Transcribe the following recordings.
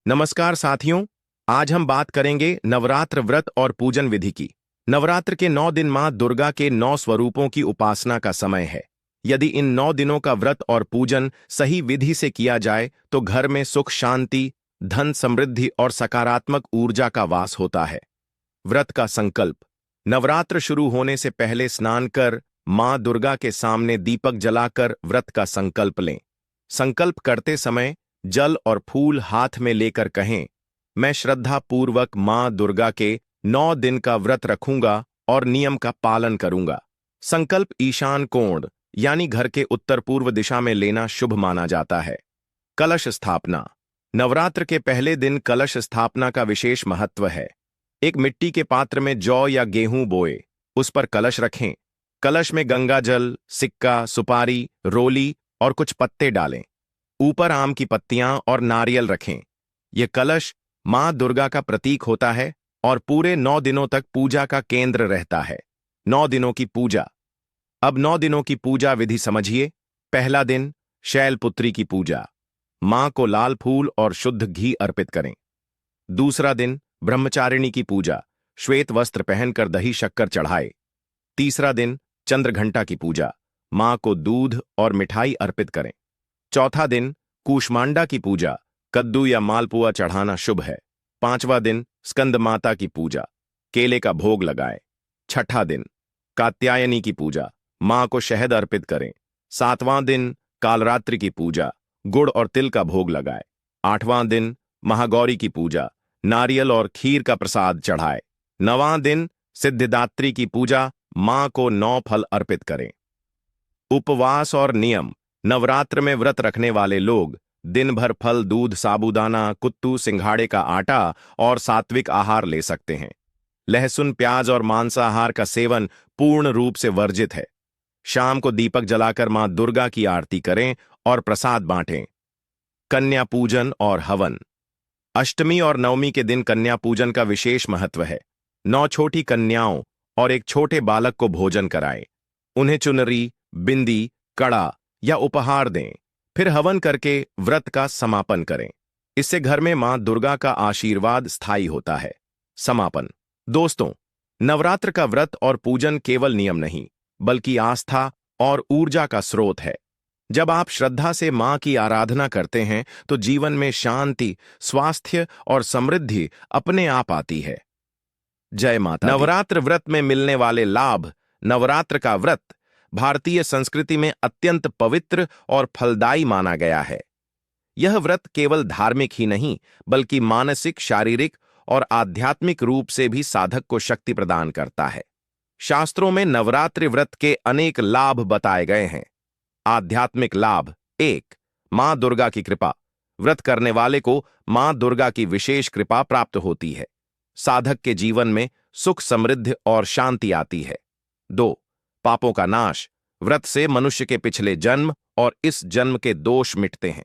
नमस्कार साथियों। आज हम बात करेंगे नवरात्र व्रत और पूजन विधि की। नवरात्र के 9 दिन मां दुर्गा के 9 स्वरूपों की उपासना का समय है। यदि इन 9 दिनों का व्रत और पूजन सही विधि से किया जाए तो घर में सुख शांति, धन समृद्धि और सकारात्मक ऊर्जा का वास होता है। व्रत का संकल्प। नवरात्र शुरू होने से पहले स्नान कर मां दुर्गा के सामने दीपक जलाकर व्रत का संकल्प लें। संकल्प करते समय जल और फूल हाथ में लेकर कहें, मैं श्रद्धा पूर्वक मां दुर्गा के 9 दिन का व्रत रखूंगा और नियम का पालन करूंगा। संकल्प ईशान कोण यानी घर के उत्तर पूर्व दिशा में लेना शुभ माना जाता है। कलश स्थापना। नवरात्र के पहले दिन कलश स्थापना का विशेष महत्व है। एक मिट्टी के पात्र में जौ या गेहूं बोए, उस पर कलश रखें। कलश में गंगा जल, सिक्का, सुपारी, रोली और कुछ पत्ते डालें। ऊपर आम की पत्तियां और नारियल रखें। यह कलश मां दुर्गा का प्रतीक होता है और पूरे 9 दिनों तक पूजा का केंद्र रहता है। 9 दिनों की पूजा। अब 9 दिनों की पूजा विधि समझिए। पहला दिन शैलपुत्री की पूजा। मां को लाल फूल और शुद्ध घी अर्पित करें। दूसरा दिन ब्रह्मचारिणी की पूजा। श्वेत वस्त्र पहनकर दही शक्कर चढ़ाए। तीसरा दिन चंद्रघंटा की पूजा। मां को दूध और मिठाई अर्पित करें। चौथा दिन कूष्मांडा की पूजा। कद्दू या मालपुआ चढ़ाना शुभ है। पांचवा दिन स्कंद माता की पूजा। केले का भोग लगाएं। छठा दिन कात्यायनी की पूजा। मां को शहद अर्पित करें। सातवां दिन कालरात्रि की पूजा। गुड़ और तिल का भोग लगाएं। आठवां दिन महागौरी की पूजा। नारियल और खीर का प्रसाद चढ़ाए। नवां दिन सिद्धिदात्री की पूजा। मां को 9 फल अर्पित करें। उपवास और नियम। नवरात्र में व्रत रखने वाले लोग दिन भर फल, दूध, साबूदाना, कुत्तू, सिंघाड़े का आटा और सात्विक आहार ले सकते हैं। लहसुन, प्याज और मांसाहार का सेवन पूर्ण रूप से वर्जित है। शाम को दीपक जलाकर मां दुर्गा की आरती करें और प्रसाद बांटें। कन्या पूजन और हवन। अष्टमी और नवमी के दिन कन्या पूजन का विशेष महत्व है। 9 छोटी कन्याओं और एक छोटे बालक को भोजन कराएं। उन्हें चुनरी, बिंदी, कड़ा या उपहार दें। फिर हवन करके व्रत का समापन करें। इससे घर में मां दुर्गा का आशीर्वाद स्थायी होता है। समापन। दोस्तों, नवरात्र का व्रत और पूजन केवल नियम नहीं, बल्कि आस्था और ऊर्जा का स्रोत है। जब आप श्रद्धा से मां की आराधना करते हैं तो जीवन में शांति, स्वास्थ्य और समृद्धि अपने आप आती है। जय माता दी। नवरात्र व्रत में मिलने वाले लाभ। नवरात्र का व्रत भारतीय संस्कृति में अत्यंत पवित्र और फलदायी माना गया है। यह व्रत केवल धार्मिक ही नहीं, बल्कि मानसिक, शारीरिक और आध्यात्मिक रूप से भी साधक को शक्ति प्रदान करता है। शास्त्रों में नवरात्रि व्रत के अनेक लाभ बताए गए हैं। आध्यात्मिक लाभ। 1. मां दुर्गा की कृपा। व्रत करने वाले को मां दुर्गा की विशेष कृपा प्राप्त होती है। साधक के जीवन में सुख, समृद्धि और शांति आती है। 2. पापों का नाश। व्रत से मनुष्य के पिछले जन्म और इस जन्म के दोष मिटते हैं।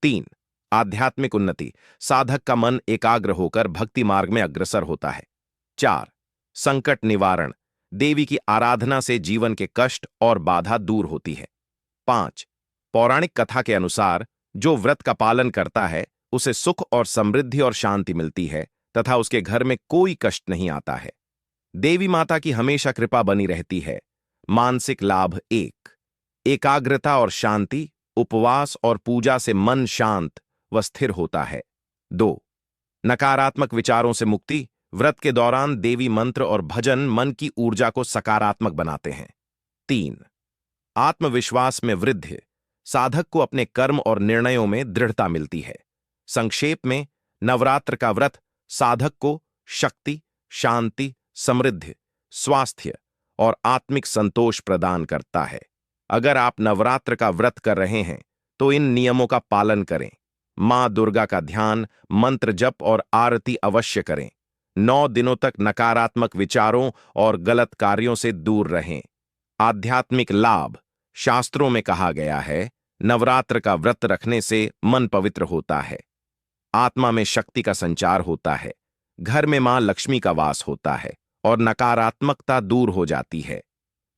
3. आध्यात्मिक उन्नति। साधक का मन एकाग्र होकर भक्ति मार्ग में अग्रसर होता है। 4. संकट निवारण। देवी की आराधना से जीवन के कष्ट और बाधा दूर होती है। 5. पौराणिक कथा के अनुसार जो व्रत का पालन करता है उसे सुख और समृद्धि और शांति मिलती है तथा उसके घर में कोई कष्ट नहीं आता है। देवी माता की हमेशा कृपा बनी रहती है। मानसिक लाभ। 1. एकाग्रता और शांति। उपवास और पूजा से मन शांत व स्थिर होता है। 2. नकारात्मक विचारों से मुक्ति। व्रत के दौरान देवी मंत्र और भजन मन की ऊर्जा को सकारात्मक बनाते हैं। 3. आत्मविश्वास में वृद्धि। साधक को अपने कर्म और निर्णयों में दृढ़ता मिलती है। संक्षेप में, नवरात्र का व्रत साधक को शक्ति, शांति, समृद्धि, स्वास्थ्य और आत्मिक संतोष प्रदान करता है। अगर आप नवरात्र का व्रत कर रहे हैं तो इन नियमों का पालन करें। मां दुर्गा का ध्यान, मंत्र जप और आरती अवश्य करें। 9 दिनों तक नकारात्मक विचारों और गलत कार्यों से दूर रहें। आध्यात्मिक लाभ। शास्त्रों में कहा गया है, नवरात्र का व्रत रखने से मन पवित्र होता है। आत्मा में शक्ति का संचार होता है। घर में मां लक्ष्मी का वास होता है और नकारात्मकता दूर हो जाती है।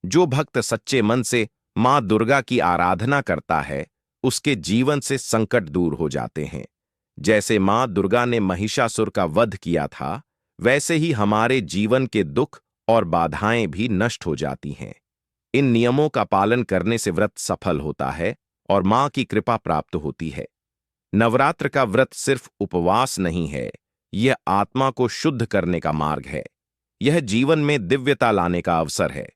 जो भक्त सच्चे मन से मां दुर्गा की आराधना करता है उसके जीवन से संकट दूर हो जाते हैं। जैसे मां दुर्गा ने महिषासुर का वध किया था, वैसे ही हमारे जीवन के दुख और बाधाएं भी नष्ट हो जाती हैं। इन नियमों का पालन करने से व्रत सफल होता है और मां की कृपा प्राप्त होती है। नवरात्र का व्रत सिर्फ उपवास नहीं है, यह आत्मा को शुद्ध करने का मार्ग है। यह जीवन में दिव्यता लाने का अवसर है।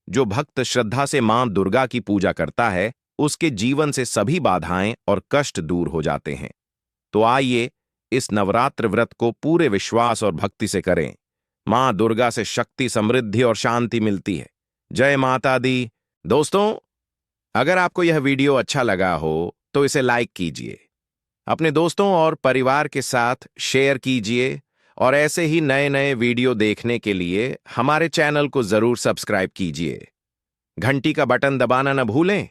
जो भक्त श्रद्धा से मां दुर्गा की पूजा करता है, उसके जीवन से सभी बाधाएं और कष्ट दूर हो जाते हैं। तो आइए इस नवरात्र व्रत को पूरे विश्वास और भक्ति से करें। मां दुर्गा से शक्ति, समृद्धि और शांति मिलती है। जय माता दी। दोस्तों, अगर आपको यह वीडियो अच्छा लगा हो तो इसे लाइक कीजिए, अपने दोस्तों और परिवार के साथ शेयर कीजिए और ऐसे ही नए नए वीडियो देखने के लिए हमारे चैनल को जरूर सब्सक्राइब कीजिए। घंटी का बटन दबाना न भूलें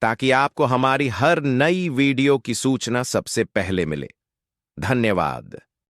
ताकि आपको हमारी हर नई वीडियो की सूचना सबसे पहले मिले। धन्यवाद।